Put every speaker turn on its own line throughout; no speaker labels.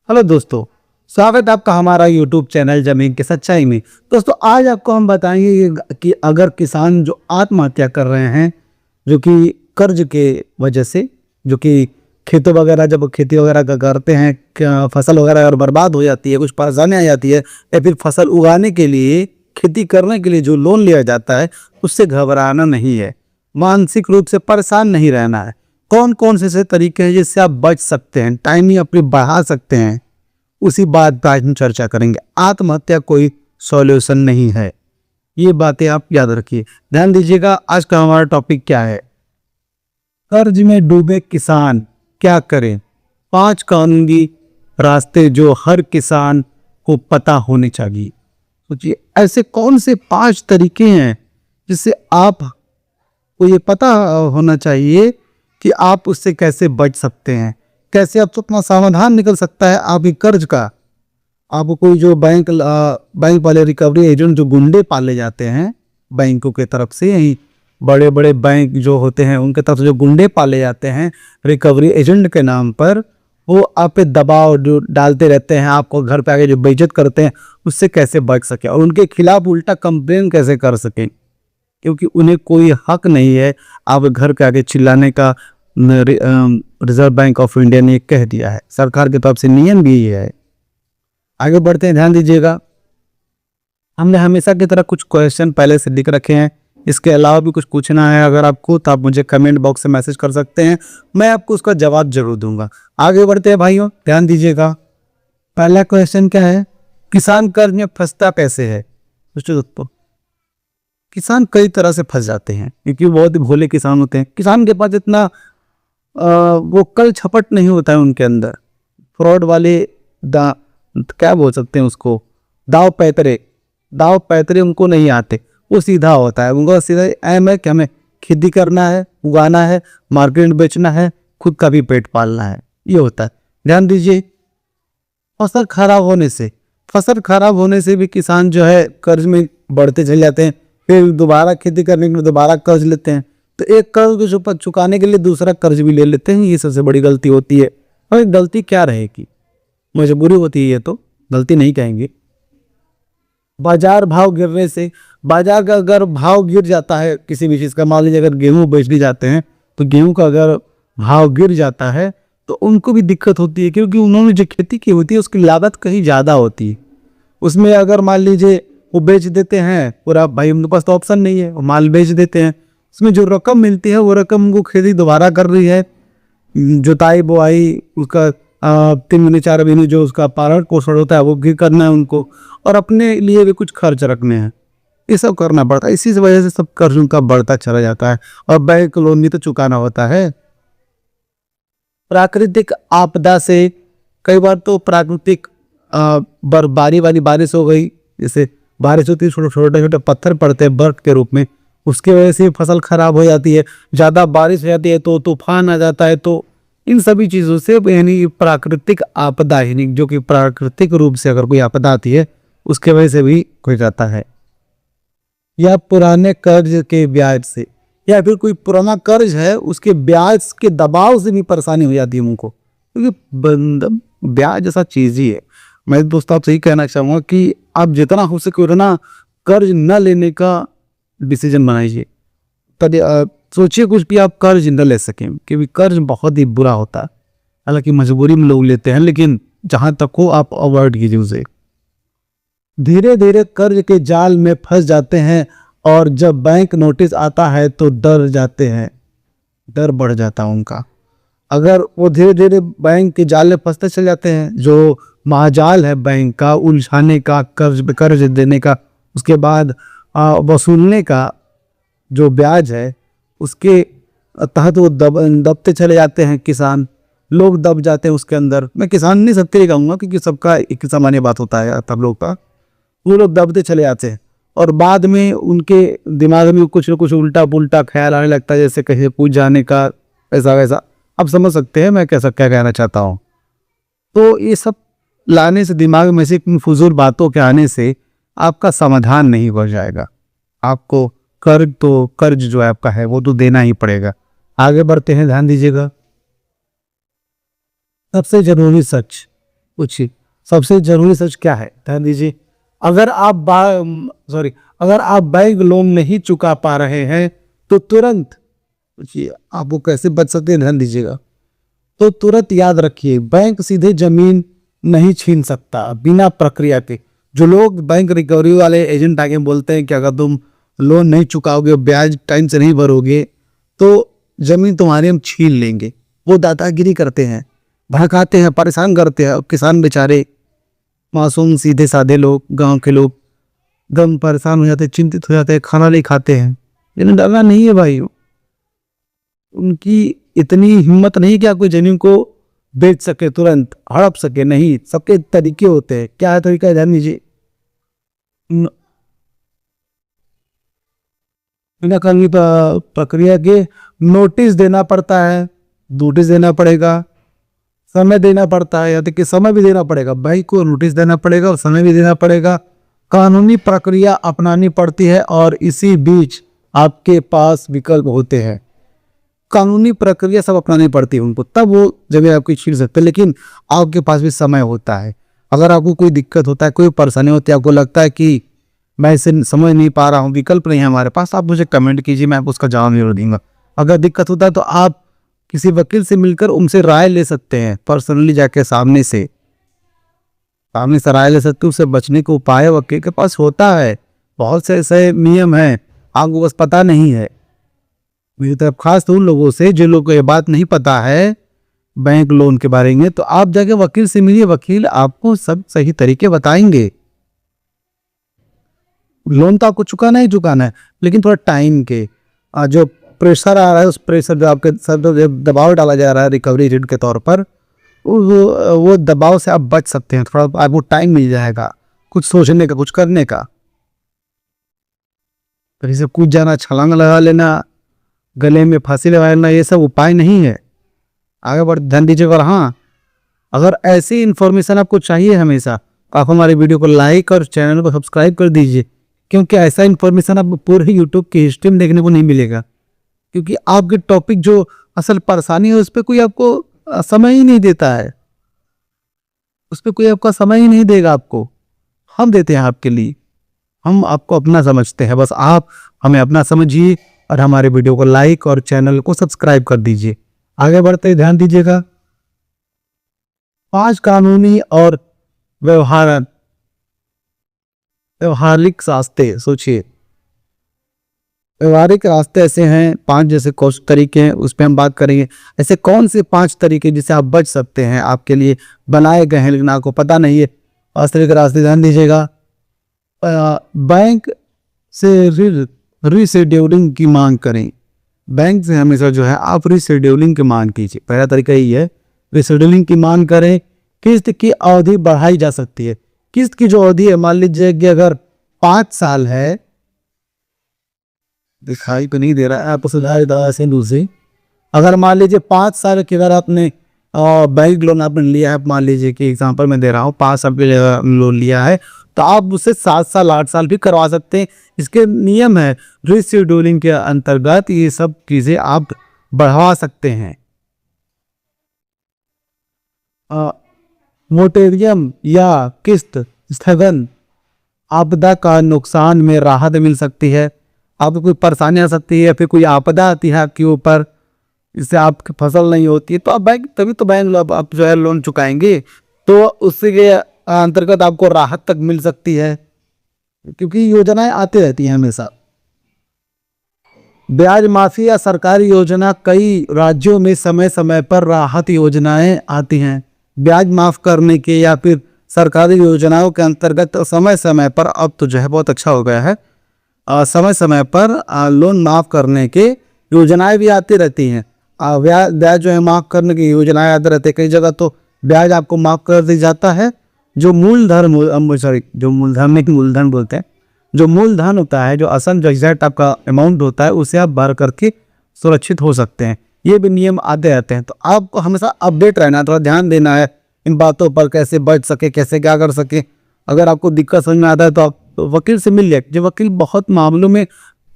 Hello दोस्तों, स्वागत है आपका हमारा यूट्यूब चैनल जमीन की सच्चाई में। दोस्तों, आज आपको हम बताएंगे कि अगर किसान जो आत्महत्या कर रहे हैं, जो कि कर्ज के वजह से, जो कि खेतों वगैरह जब खेती वगैरह का करते हैं, फसल वगैरह अगर बर्बाद हो जाती है, कुछ परेशानी आ जाती है, या फिर फसल उगाने के लिए, खेती करने के लिए जो लोन लिया जाता है, उससे घबराना नहीं है, मानसिक रूप से परेशान नहीं रहना है। कौन कौन से ऐसे तरीके हैं जिससे आप बच सकते हैं, टाइमिंग अपनी बढ़ा सकते हैं, उसी बात पर आज हम चर्चा करेंगे। आत्महत्या कोई सॉल्यूशन नहीं है, ये बातें आप याद रखिए, ध्यान दीजिएगा। आज का हमारा टॉपिक क्या है? कर्ज में डूबे किसान क्या करें? 5 कानूनी रास्ते जो हर किसान को पता होने चाहिए। सोचिए, ऐसे कौन से 5 तरीके हैं जिससे आप को ये पता होना चाहिए कि आप उससे कैसे बच सकते हैं, कैसे आप अपना समाधान निकल सकता है आपके कर्ज का। आपको कोई जो बैंक वाले रिकवरी एजेंट जो गुंडे पाले जाते हैं बैंकों के तरफ से, यही बड़े बड़े बैंक जो होते हैं उनके तरफ से जो गुंडे पाले जाते हैं रिकवरी एजेंट के नाम पर, वो आप पे दबाव जो डालते रहते हैं, आपको घर पे आके जो बेइज्जत करते हैं, उससे कैसे बच सके और उनके खिलाफ उल्टा कंप्लेन कैसे कर सकें, क्योंकि उन्हें कोई हक नहीं है आप घर के आगे चिल्लाने का। रिजर्व बैंक ऑफ इंडिया ने कह दिया है, सरकार की तरफ से नियम भी ये है। आगे बढ़ते हैं, ध्यान दीजिएगा। हमने हमेशा की तरह कुछ क्वेश्चन पहले से लिख रखे हैं, इसके अलावा भी कुछ पूछना है अगर आपको तो आप मुझे कमेंट बॉक्स से मैसेज कर सकते हैं, मैं आपको उसका जवाब जरूर दूंगा। आगे बढ़ते हैं भाइयों, ध्यान दीजिएगा। पहला क्वेश्चन क्या है? किसान कर्ज में फंसता कैसे है? दोस्तों, किसान कई तरह से फंस जाते हैं, क्योंकि बहुत ही भोले किसान होते हैं। किसान के पास इतना वो कल छपट नहीं होता है उनके अंदर। फ्रॉड वाले क्या बोल सकते हैं उसको, दाव पैतरे उनको नहीं आते। वो सीधा होता है, उनको सीधा एम है कि हमें खेती करना है, उगाना है, मार्केट में बेचना है, खुद का भी पेट पालना है, ये होता है। ध्यान दीजिए, फसल खराब होने से भी किसान जो है कर्ज में बढ़ते चले जाते हैं, फिर दोबारा खेती करने के लिए दोबारा कर्ज लेते हैं, तो एक कर्ज को चुकाने के लिए दूसरा कर्ज भी ले लेते हैं। ये सबसे बड़ी गलती होती है। और गलती क्या रहेगी, मजबूरी होती है, ये तो गलती नहीं कहेंगे। बाजार भाव गिरने से, बाजार का अगर भाव गिर जाता है किसी भी चीज़ का, मान लीजिए अगर गेहूँ बेचने जाते हैं तो गेहूँ का अगर भाव गिर जाता है तो उनको भी दिक्कत होती है, क्योंकि उन्होंने जो खेती की होती है उसकी लागत कहीं ज़्यादा होती है। उसमें अगर मान लीजिए वो बेच देते हैं पूरा, भाई उनके पास तो ऑप्शन नहीं है, वो माल बेच देते हैं, उसमें जो रकम मिलती है वो रकम उनको खेती दोबारा कर रही है, जुताई बुआई उसका 3 महीने 4 महीने जो उसका पालन पोषण होता है वो भी करना है उनको, और अपने लिए भी कुछ खर्च रखने हैं, ये सब करना पड़ता है। इसी वजह से सब कर्ज उनका बढ़ता चला जाता है, और बैंक लोन भी तो चुकाना होता है। प्राकृतिक आपदा से, कई बार तो प्राकृतिक बर्फबारी वाली बारिश हो गई, जैसे बारिश होती है, छोटे छोटे पत्थर पड़ते हैं बर्फ के रूप में, उसके वजह से फसल खराब हो जाती है। ज़्यादा बारिश हो जाती है तो तूफान आ जाता है। तो इन सभी चीज़ों से, यानी प्राकृतिक आपदा, यानी जो कि प्राकृतिक रूप से अगर कोई आपदा आती है उसके वजह से भी हो जाता है। या पुराने कर्ज के ब्याज से, या फिर कोई पुराना कर्ज है उसके ब्याज के दबाव से भी परेशानी हो जाती है उनको, क्योंकि ब्याज ऐसा चीज़ ही है। मैं दोस्तों आपसे यही कहना चाहूँगा कि आप जितना हो सके उतना कर्ज न लेने का डिसीजन बनाइए। सोचिए कुछ भी आप कर्ज न ले सकें, क्योंकि कर्ज बहुत ही बुरा होता है। हालांकि मजबूरी में लोग लेते हैं, लेकिन जहाँ तक हो आप अवॉइड कीजिए उसे। धीरे धीरे कर्ज के जाल में फंस जाते हैं, और जब बैंक नोटिस आता है तो डर जाते हैं, डर बढ़ जाता है उनका। अगर वो धीरे धीरे बैंक के जाल में फंसते चले जाते हैं, जो महाजाल है बैंक का उलझाने का, कर्ज देने का, उसके बाद वसूलने का जो ब्याज है उसके तहत वो दबते चले जाते हैं, किसान लोग दब जाते हैं उसके अंदर। मैं किसान नहीं सबके लिए कहूँगा, क्योंकि सबका एक सामान्य बात होता है तब लोग का, वो लोग दबते चले जाते हैं, और बाद में उनके दिमाग में कुछ न कुछ उल्टा पुल्टा ख्याल आने लगता है, जैसे कहीं पूछ जाने का, ऐसा वैसा। आप समझ सकते हैं मैं क्या कहना चाहता हूँ। तो ये सब लाने से, दिमाग में से फजूल बातों के आने से आपका समाधान नहीं हो जाएगा। आपको कर्ज जो है आपका है वो तो देना ही पड़ेगा। आगे बढ़ते हैं, ध्यान दीजिएगा। सबसे जरूरी सच, पूछिए सबसे जरूरी सच क्या है, ध्यान दीजिए। अगर आप अगर आप बैंक लोन नहीं चुका पा रहे हैं तो तुरंत पूछिए आपको कैसे बच सकते हैं, ध्यान दीजिएगा। तो तुरंत याद रखिए, बैंक सीधे जमीन नहीं छीन सकता बिना प्रक्रिया के। जो लोग बैंक रिकवरी वाले एजेंट आके बोलते हैं कि अगर तुम लोन नहीं चुकाओगे, ब्याज टाइम से नहीं भरोगे तो जमीन तुम्हारी हम छीन लेंगे, वो दादागिरी करते हैं, भड़काते हैं, परेशान करते हैं। किसान बेचारे मासूम सीधे साधे लोग, गांव के लोग गम परेशान हो जाते हैं, चिंतित हो जाते हैं, खाना नहीं खाते हैं। लेकिन डरना नहीं है भाई, उनकी इतनी हिम्मत नहीं कि आप कोई जमीन को बेच सके, तुरंत हड़प सके, नहीं। सबके तरीके होते हैं। क्या है तरीका, ध्यान दीजिए। बिना कानूनी प्रक्रिया के नोटिस देना पड़ता है, नोटिस देना पड़ेगा, समय देना पड़ता है, या तो कि समय भी देना पड़ेगा, बैंक को नोटिस देना पड़ेगा और समय भी देना पड़ेगा। कानूनी प्रक्रिया अपनानी पड़ती है और इसी बीच आपके पास विकल्प होते हैं। कानूनी प्रक्रिया सब अपनानी पड़ती है उनको, तब वो जगह आपकी छीन सकते हैं। लेकिन आपके पास भी समय होता है। अगर आपको कोई दिक्कत होता है, कोई परेशानी होती है, आपको लगता है कि मैं इसे समझ नहीं पा रहा हूँ, विकल्प नहीं है हमारे पास, आप मुझे कमेंट कीजिए, मैं आपको उसका जवाब जरूर दूंगा। अगर दिक्कत होता है तो आप किसी वकील से मिलकर उनसे राय ले सकते हैं, पर्सनली जाके सामने से राय ले सकते हैं। उससे बचने के उपाय वकील के पास होता है, बहुत से ऐसे नियम हैं, आपको बस पता नहीं है। मेरी तरफ खास तो उन लोगों से जिन लोगों को ये बात नहीं पता है बैंक लोन के बारे में, तो आप जाके वकील से मिलिए, वकील आपको सब सही तरीके बताएंगे। लोन तो आपको चुकाना ही चुकाना है, लेकिन थोड़ा टाइम के जो प्रेशर आ रहा है, उस प्रेशर जो आपके सर पर दबाव डाला जा रहा है रिकवरी एजेंट के तौर पर, वो दबाव से आप बच सकते हैं। थोड़ा आपको टाइम मिल जाएगा कुछ सोचने का, कुछ करने का। कहीं से कूद जाना, छलांग लगा लेना, गले में फांसी लगा लेना, ये सब उपाय नहीं है। आगे बढ़ ध्यान दीजिएगा। और हाँ, अगर ऐसी इन्फॉर्मेशन आपको चाहिए हमेशा, आप हमारे वीडियो को लाइक और चैनल को सब्सक्राइब कर दीजिए, क्योंकि ऐसा इन्फॉर्मेशन आपको पूरे यूट्यूब की हिस्ट्री में देखने को नहीं मिलेगा। क्योंकि आपके टॉपिक जो असल परेशानी है उस पर कोई आपको समय ही नहीं देता है, उस पर कोई आपका समय ही नहीं देगा आपको। हम देते हैं आपके लिए, हम आपको अपना समझते हैं, बस आप हमें अपना समझिए और हमारे वीडियो को लाइक और चैनल को सब्सक्राइब कर दीजिए। आगे बढ़ते ध्यान दीजिएगा। 5 कानूनी और व्यवहारिक रास्ते, सोचिए व्यवहारिक रास्ते ऐसे हैं 5, जैसे कौन तरीके हैं उस पर हम बात करेंगे। ऐसे कौन से 5 तरीके जिससे आप बच सकते हैं, आपके लिए बनाए गए हैं लेकिन आपको पता नहीं है। वास्तविक रास्ते ध्यान दीजिएगा। बैंक से रीशेड्यूलिंग की मांग करें। बैंक से हमेशा जो है आप रीशेड्यूलिंग की मांग कीजिए। पहला तरीका यही है, रीशेड्यूलिंग की मांग करें। किस्त की अवधि बढ़ाई जा सकती है। किस्त की जो अवधि है, मान लीजिए कि अगर 5 साल है, दिखाई तो नहीं दे रहा है आपको, सुधार से दूसरी, अगर मान लीजिए 5 साल के अगर आपने बैंक लोन आपने लिया है, मान लीजिए कि एग्जांपल मैं दे रहा हूँ, 5 साल के लोन लिया है, तो आप उससे 7 साल 8 साल भी करवा सकते हैं। इसके नियम है, रीशेड्यूलिंग के अंतर्गत ये सब चीजें आप बढ़वा सकते हैं। मोरेटोरियम या किस्त स्थगन, आपदा का नुकसान में राहत मिल सकती है। आपको कोई परेशानी आ सकती है या फिर कोई आपदा आती है आपके ऊपर, इससे आपकी फसल नहीं होती है, तो आप बैंक, तभी तो बैंक आप जो है लोन चुकाएंगे, तो उससे के अंतर्गत आपको राहत तक मिल सकती है, क्योंकि योजनाएं आती रहती हैं हमेशा। ब्याज माफी या सरकारी योजना, कई राज्यों में समय समय पर राहत योजनाएं आती हैं ब्याज माफ करने के या फिर सरकारी योजनाओं के अंतर्गत समय समय पर। अब तो जो है बहुत अच्छा हो गया है, समय समय पर लोन माफ करने के योजनाएं भी आती रहती हैं। ब्याज जो है माफ करने की योजनाएं आती रहती है। कई जगह तो ब्याज आपको माफ कर दिया जाता है। जो मूलधन बोलते हैं, जो मूलधन होता है, जो असल जो एग्जैक्ट आपका अमाउंट होता है, उसे आप भर करके सुरक्षित हो सकते हैं। ये भी नियम आते रहते हैं, तो आपको हमेशा अपडेट रहना है, थोड़ा ध्यान देना है इन बातों पर, कैसे बच सके, कैसे क्या कर सके। अगर आपको दिक्कत समझ में आता है तो आप वकील से मिलिए। जो वकील बहुत मामलों में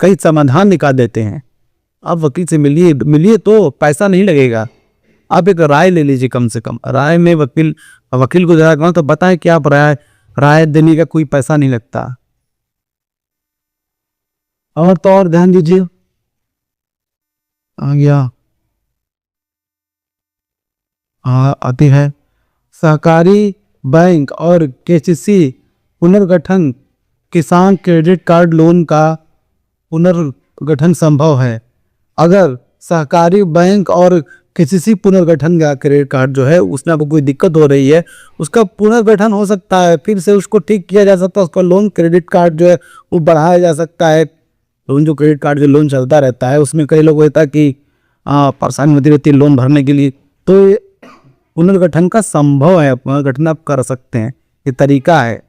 कई समाधान निकाल देते हैं। आप वकील से मिलिए तो पैसा नहीं लगेगा, आप एक राय ले लीजिए। कम से कम राय में वकील वकील को ज़्यादा करो तो बताएं कि आप राय देने का कोई पैसा नहीं लगता। और तो और ध्यान दीजिए, आ गया, आती है सहकारी बैंक और केसीसी पुनर्गठन, किसान क्रेडिट कार्ड लोन का पुनर्गठन संभव है। अगर सहकारी बैंक और केसीसी पुनर्गठन का क्रेडिट कार्ड जो है उसमें आपको कोई दिक्कत हो रही है, उसका पुनर्गठन हो सकता है, फिर से उसको ठीक किया जा सकता है, उसका लोन क्रेडिट कार्ड जो है वो बढ़ाया जा सकता है। लोन जो क्रेडिट कार्ड जो लोन चलता रहता है उसमें कई लोग होता है कि परेशानी होती रहती है लोन भरने के लिए, तो ये पुनर्गठन का संभव है, पुनर्गठन आप कर सकते हैं, ये तरीका है,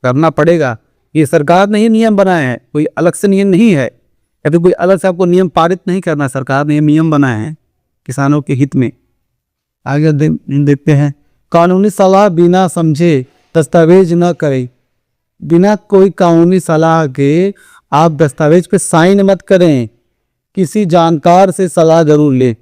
करना पड़ेगा। ये सरकार ने ही नियम बनाए हैं, कोई अलग से नियम नहीं है, या फिर कोई अलग से आपको नियम पारित नहीं करना, सरकार ने ये नियम बनाए हैं किसानों के हित में। आगे देखते हैं, कानूनी सलाह बिना समझे दस्तावेज न करें। बिना कोई कानूनी सलाह के आप दस्तावेज पे साइन मत करें, किसी जानकार से सलाह जरूर ले,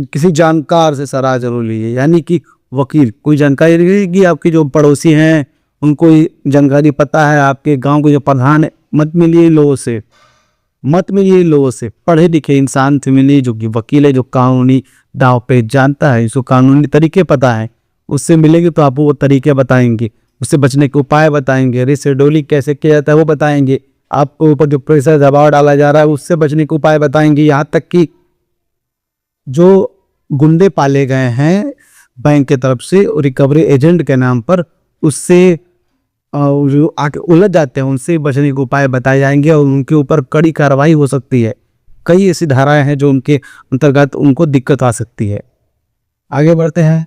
किसी जानकार से सलाह जरूर लीजिए, यानी कि वकील, कोई जानकारी रहेगी, आपके जो पड़ोसी हैं उनको जानकारी पता है, आपके गांव के जो प्रधान है, मत मिलिए लोगों से, मत मिलिए लोगों से, पढ़े लिखे इंसान से मिलिए जो कि वकील है, जो कानूनी दाव पे जानता है, इसको कानूनी तरीके पता है, उससे मिलेंगे तो आपको वो तरीके बताएंगे, उससे बचने के उपाय बताएंगे, रिसेडोली कैसे किया जाता है वो बताएंगे, आपको ऊपर जो प्रेशर दबाव डाला जा रहा है उससे बचने के उपाय बताएंगे। यहाँ तक कि जो गुंडे पाले गए हैं बैंक के तरफ से रिकवरी एजेंट के नाम पर, उससे जो आके उलझ जाते हैं उनसे बचने के उपाय बताए जाएंगे और उनके ऊपर कड़ी कार्रवाई हो सकती है। कई ऐसी धाराएं हैं जो उनके अंतर्गत उनको दिक्कत आ सकती है। आगे बढ़ते हैं,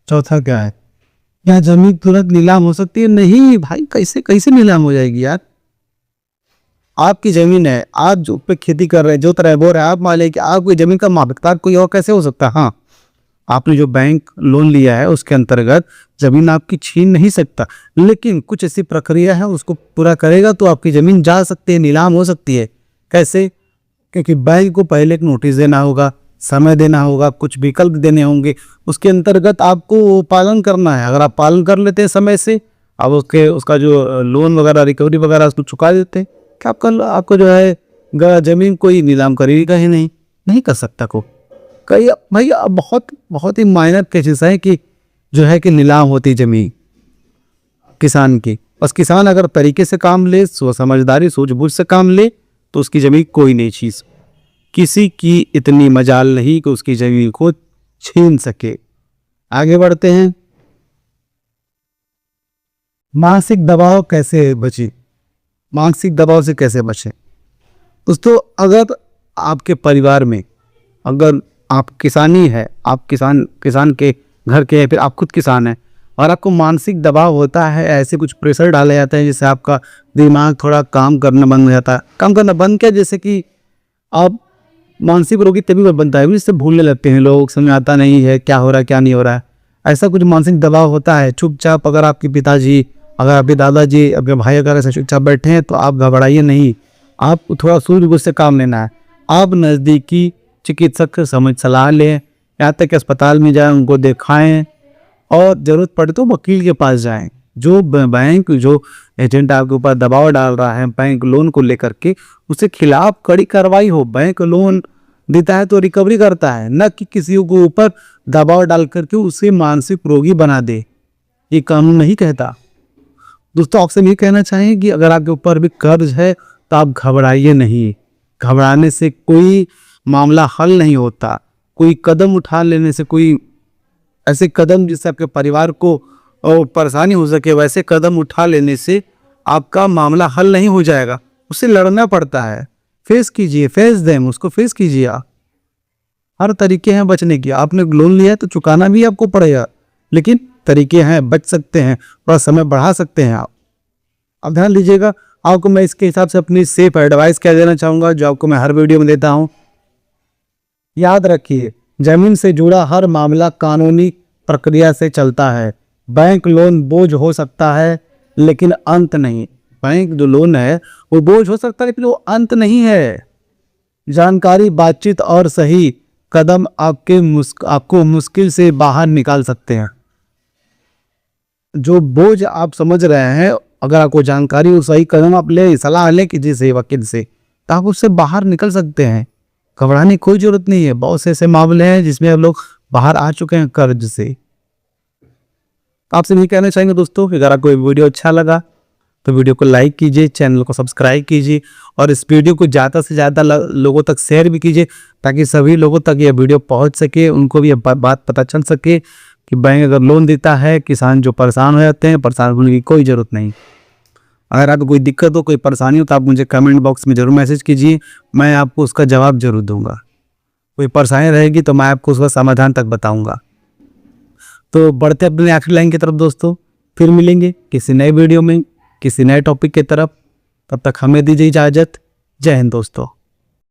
चौथा क्या है, क्या जमीन तुरंत नीलाम हो सकती है? नहीं भाई, कैसे कैसे नीलाम हो जाएगी यार, आपकी जमीन है, आप जो पे खेती कर रहे हैं, जो तरह बोर है, आप मान लें कि आपकी जमीन का मालिकदार कोई और कैसे हो सकता है? हाँ, आपने जो बैंक लोन लिया है उसके अंतर्गत जमीन आपकी छीन नहीं सकता, लेकिन कुछ ऐसी प्रक्रिया है उसको पूरा करेगा तो आपकी जमीन जा सकती है, नीलाम हो सकती है। कैसे? क्योंकि बैंक को पहले एक नोटिस देना होगा, समय देना होगा, कुछ विकल्प देने होंगे, उसके अंतर्गत आपको पालन करना है। अगर आप पालन कर लेते हैं समय से, अब उसका जो लोन वगैरह रिकवरी वगैरह उसको चुका देते हैं, क्या आपको जो है जमीन कोई नीलाम करेगा ही नहीं, नहीं कर सकता को। कई भाई बहुत बहुत ही माइनर केसेस है कि जो है कि नीलाम होती जमीन किसान की, बस किसान अगर तरीके से काम ले, समझदारी सूझबूझ से काम ले, तो उसकी जमीन कोई नहीं छीन, किसी की इतनी मजाल नहीं कि उसकी जमीन को छीन सके। आगे बढ़ते हैं, मानसिक दबाव कैसे बचे? मानसिक दबाव से कैसे बचें? दोस्तों, अगर आपके परिवार में, अगर आप किसानी है, आप किसान के घर के, फिर आप खुद किसान हैं और आपको मानसिक दबाव होता है, ऐसे कुछ प्रेशर डाले जाते हैं जिससे आपका दिमाग थोड़ा काम करना बंद हो जाता है। काम करना बंद क्या, जैसे कि आप मानसिक रोगी तभी बनता है जिससे भूलने लगते हैं लोग, समझ आता नहीं है क्या हो रहा है क्या नहीं हो रहा है, ऐसा कुछ मानसिक दबाव होता है। चुपचाप अगर आपके पिताजी, अगर आपके दादाजी, आपके भाई अगर ऐसे चुपचाप बैठे हैं तो आप घबराइए नहीं, आप थोड़ा सूझबूझ से काम लेना है। आप नज़दीकी चिकित्सक से सलाह लें, यहाँ तक कि अस्पताल में जाएं, उनको दिखाएं और ज़रूरत पड़े तो वकील के पास जाएं। जो बैंक, जो एजेंट आपके ऊपर दबाव डाल रहा है बैंक लोन को लेकर के, उसके खिलाफ कड़ी कार्रवाई हो। बैंक लोन देता है तो रिकवरी करता है, न कि किसी को ऊपर दबाव डाल करके उसे मानसिक रोगी बना दे, ये कानून नहीं कहता। दोस्तों, आपसे ये कहना चाहें कि अगर आपके ऊपर भी कर्ज है तो आप घबराइए नहीं, घबराने से कोई मामला हल नहीं होता। कोई कदम उठा लेने से, कोई ऐसे कदम जिससे आपके परिवार को परेशानी हो सके, वैसे कदम उठा लेने से आपका मामला हल नहीं हो जाएगा, उससे लड़ना पड़ता है। फेस कीजिए, फेस देम, उसको फेस कीजिए। हर तरीके हैं बचने की, आपने लोन लिया है तो चुकाना भी आपको पड़ेगा, लेकिन तरीके हैं, बच सकते हैं, थोड़ा समय बढ़ा सकते हैं आप। अब ध्यान दीजिएगा, आपको मैं इसके हिसाब से अपनी सेफ एडवाइस क्या देना चाहूँगा, जो आपको मैं हर वीडियो में देता हूँ। याद रखिए, जमीन से जुड़ा हर मामला कानूनी प्रक्रिया से चलता है। बैंक लोन बोझ हो सकता है लेकिन अंत नहीं। बैंक जो लोन है वो बोझ हो सकता है लेकिन वो अंत नहीं है। जानकारी, बातचीत और सही कदम आपको मुश्किल से बाहर निकाल सकते हैं। जो बोझ आप समझ रहे हैं, अगर आपको जानकारी हो, सही कदम आप ले, सलाह लें किसी से, वकील से, तो आप उससे बाहर निकल सकते हैं। घबराने की कोई जरूरत नहीं है। बहुत से ऐसे मामले हैं जिसमें हम लोग बाहर आ चुके हैं कर्ज से। आपसे नहीं कहना चाहेंगे दोस्तों, अगर आपको वीडियो अच्छा लगा तो वीडियो को लाइक कीजिए, चैनल को सब्सक्राइब कीजिए और इस वीडियो को ज़्यादा से ज़्यादा लोगों तक शेयर भी कीजिए, ताकि सभी लोगों तक ये वीडियो पहुंच सके, उनको भी ये बात पता चल सके कि बैंक अगर लोन देता है, किसान जो परेशान हो जाते हैं, परेशान होने की कोई ज़रूरत नहीं। अगर आपको कोई दिक्कत हो, कोई परेशानी हो, तो आप मुझे कमेंट बॉक्स में ज़रूर मैसेज कीजिए, मैं आपको उसका जवाब जरूर दूंगा। कोई परेशानी रहेगी तो मैं आपको उसका समाधान तक बताऊंगा। तो बढ़ते अपने आखिरी लाइन की तरफ दोस्तों, फिर मिलेंगे किसी नए वीडियो में, किसी नए टॉपिक की तरफ। तब तक हमें दीजिए इजाज़त। जय हिंद दोस्तों।